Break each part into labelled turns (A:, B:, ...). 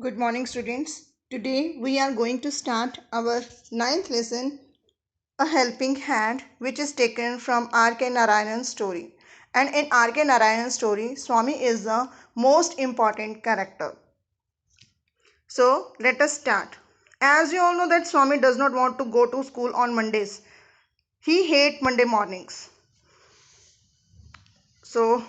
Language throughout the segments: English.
A: Good morning, students. Today we are going to start our ninth lesson, A Helping Hand, which is taken from R.K. Narayan's story. And in R.K. Narayan's story, Swami is the most important character. So let us start. As you all know that Swami does not want to go to school on Mondays. He hates Monday mornings. So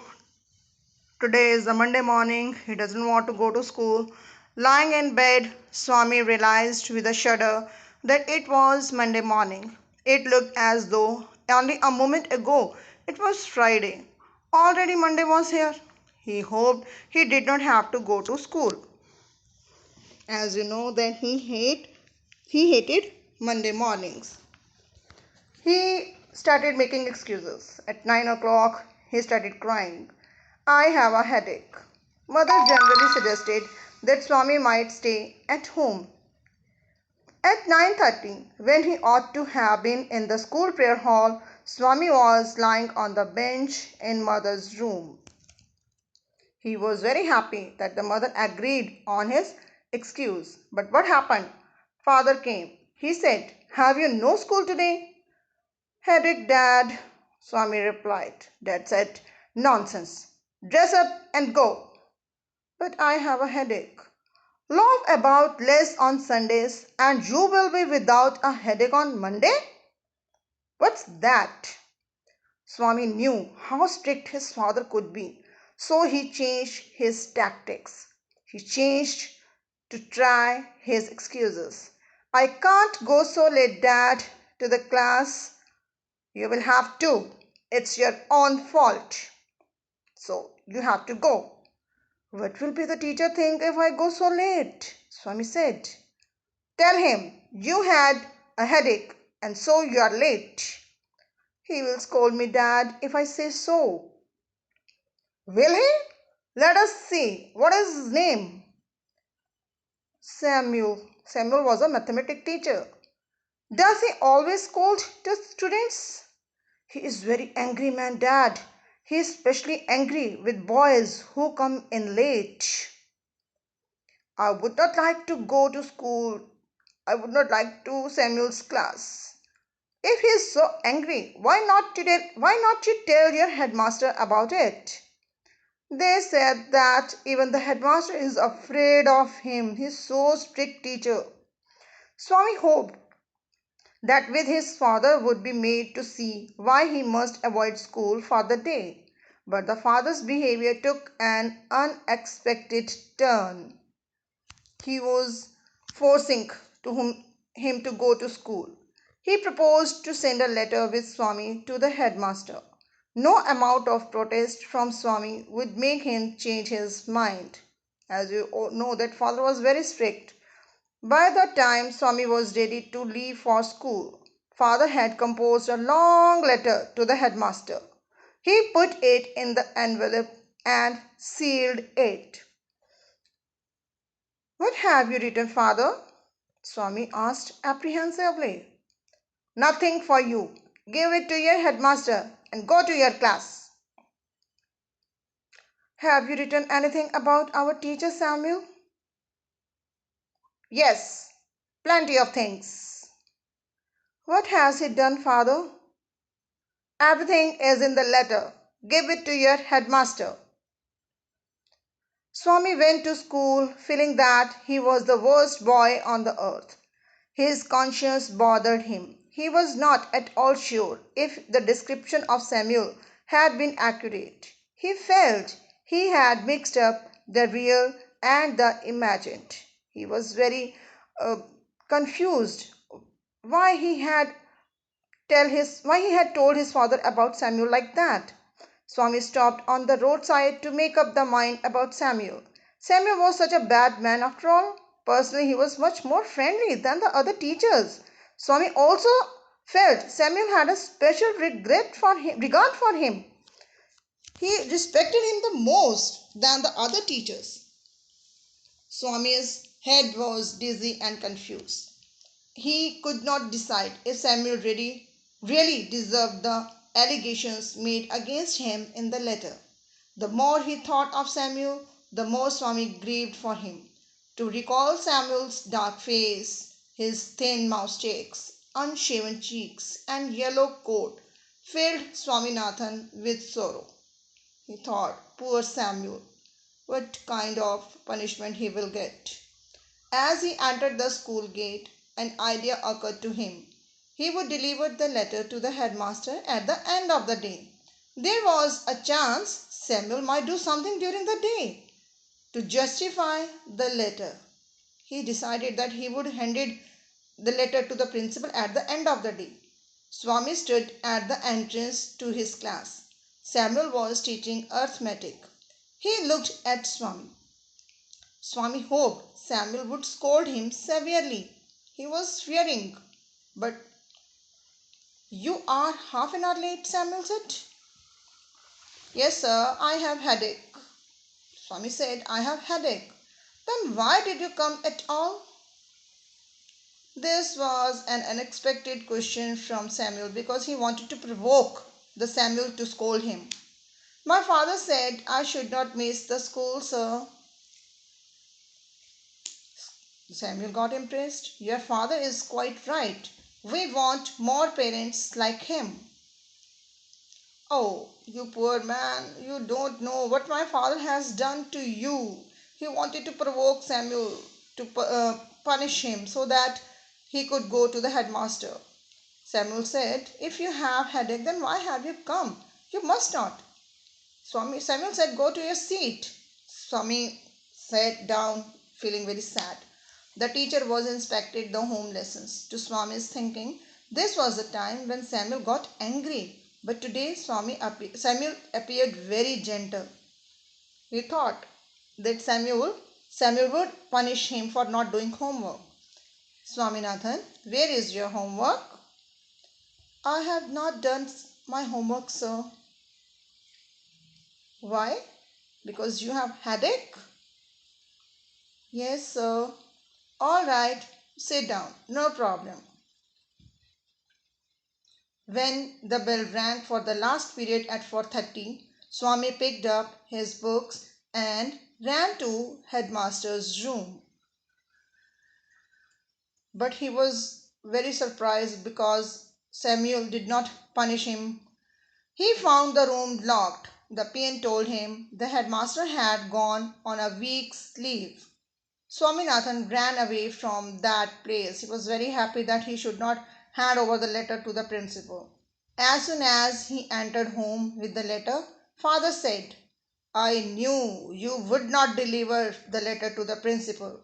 A: today is the Monday morning. He doesn't want to go to school. Lying in bed, Swami realized with a shudder that it was Monday morning. It looked as though only a moment ago it was Friday. Already Monday was here. He hoped he did not have to go to school. As you know that he hated Monday mornings. He started making excuses. At 9 o'clock, he started crying. I have a headache. Mother generally suggested that Swami might stay at home. At 9:30, when he ought to have been in the school prayer hall, Swami was lying on the bench in mother's room. He was very happy that the mother agreed on his excuse. But what happened? Father came. He said, have you no school today? Headache, Dad, Swami replied. Dad said, nonsense. Dress up and go. But I have a headache. Laugh about less on Sundays and you will be without a headache on Monday? What's that? Swami knew how strict his father could be, so he changed his tactics. He changed to try his excuses. I can't go so late, Dad, to the class. You will have to. It's your own fault. So you have to go. What will be the teacher think if I go so late? Swami said. Tell him you had a headache and so you are late. He will scold me, Dad, if I say so. Will he? Let us see. What is his name? Samuel. Samuel was a mathematics teacher. Does he always scold the students? He is very angry man, Dad. He is especially angry with boys who come in late. I would not like to go to school. I would not like to Samuel's class. If he is so angry, why not you tell your headmaster about it? They said that even the headmaster is afraid of him. He is so strict teacher. Swami hoped that with his father would be made to see why he must avoid school for the day. But the father's behavior took an unexpected turn. He was forcing him to go to school. He proposed to send a letter with Swami to the headmaster. No amount of protest from Swami would make him change his mind. As you all know, that father was very strict. By the time Swami was ready to leave for school, father had composed a long letter to the headmaster. He put it in the envelope and sealed it. What have you written, father? Swami asked apprehensively. Nothing for you. Give it to your headmaster and go to your class. Have you written anything about our teacher Samuel? Yes, plenty of things. What has he done, father? Everything is in the letter. Give it to your headmaster. Swami went to school feeling that he was the worst boy on the earth. His conscience bothered him. He was not at all sure if the description of Samuel had been accurate. He felt he had mixed up the real and the imagined. He was very uh, confused why why he had told his father about Samuel like that. Swami stopped on the roadside to make up the mind about Samuel. Samuel was such a bad man after all. Personally, he was much more friendly than the other teachers. Swami also felt Samuel had a special regard for him. He respected him the most than the other teachers. Swami's head was dizzy and confused. He could not decide if Samuel really deserved the allegations made against him in the letter. The more he thought of Samuel, the more Swami grieved for him. To recall Samuel's dark face, his thin moustaches, unshaven cheeks, and yellow coat filled Swaminathan with sorrow. He thought, poor Samuel, what kind of punishment he will get. As he entered the school gate, an idea occurred to him. He would deliver the letter to the headmaster at the end of the day. There was a chance Samuel might do something during the day to justify the letter. He decided that he would hand the letter to the principal at the end of the day. Swami stood at the entrance to his class. Samuel was teaching arithmetic. He looked at Swami. Swami hoped Samuel would scold him severely. He was fearing. But you are half an hour late, Samuel said. Yes, sir, I have headache. Swami said, I have headache. Then why did you come at all? This was an unexpected question from Samuel because he wanted to provoke the Samuel to scold him. My father said I should not miss the school, sir. Samuel got impressed. Your father is quite right. We want more parents like him. Oh, you poor man, you don't know what my father has done to you. He wanted to provoke Samuel to punish him so that he could go to the headmaster. Samuel said, if you have headache, then why have you come? You must not. Samuel said, go to your seat. Swami sat down, feeling very sad. The teacher was inspected the home lessons. To Swami's thinking, this was the time when Samuel got angry. But today Samuel appeared very gentle. He thought that Samuel would punish him for not doing homework. Swaminathan, where is your homework? I have not done my homework, sir. Why? Because you have headache? Yes, sir. All right, sit down. No problem. When the bell rang for the last period at 4:30, Swami picked up his books and ran to headmaster's room. But he was very surprised because Samuel did not punish him. He found the room locked. The peon told him the headmaster had gone on a week's leave. Swaminathan ran away from that place. He was very happy that he should not hand over the letter to the principal. As soon as he entered home with the letter, father said, I knew you would not deliver the letter to the principal.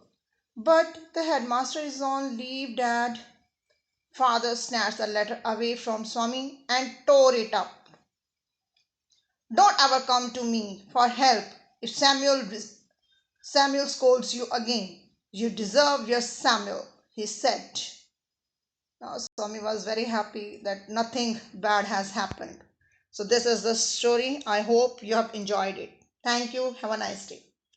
A: But the headmaster is on leave, Dad. Father snatched the letter away from Swami and tore it up. Don't ever come to me for help if Samuel scolds you again. You deserve your Samuel, he said. Now Swami was very happy that nothing bad has happened. So this is the story. I hope you have enjoyed it. Thank you. Have a nice day.